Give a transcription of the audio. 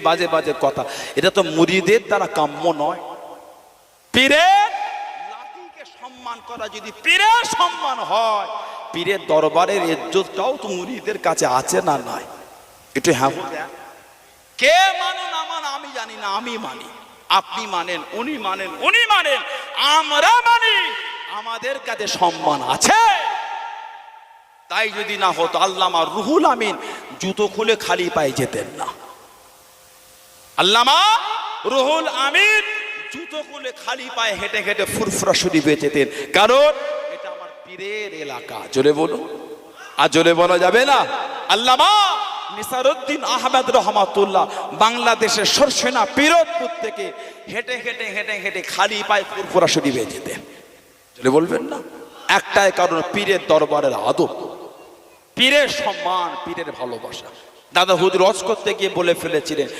বাজে বাজে কথা, এটা তো মুরিদের দ্বারা কাম্য নয়। পীরের লাঠিকে সম্মান করা যদি পীরের সম্মান হয়, পীরের দরবারের ইজ্জতটাও তো মুরিদের কাছে আছে না নাই? একটু হ্যাঁ কে মানো না মানো আমি জানি না, আমি মানি, আপনি মানেন, উনি মানেন, উনি মানেন, আমরা মানি, আমাদের কাছে সম্মান আছে। তাই যদি না হতো আল্লামা রুহুল আমিন জুতো খুলে খালি পায়ে যেতেন না। আল্লামা রুহুল আমিন জুতো খুলে খালি পায়ে হেঁটে হেঁটে ফুরফুরা শরীফে যেতেন, কারণ এটা আমার পীরের এলাকা। জোরে বলো, আর জোরে বলা যাবে না? আল্লামা নিসারউদ্দিন আহমেদ রহমাতুল্লাহ বাংলাদেশের সরসেনা পিরোজপুর থেকে হেঁটে হেঁটে হেঁটে হেঁটে খালি পায়ে ফুরফুরা শরীফে যেতেন। জোরে বলবেন না? একটাই কারণ, পীরের দরবারের আদব, পীরের সম্মান, পীরের ভালোবাসা। দাদা হুজুর ওয়াজ করতে গিয়ে বলে ফেলেছিলেন,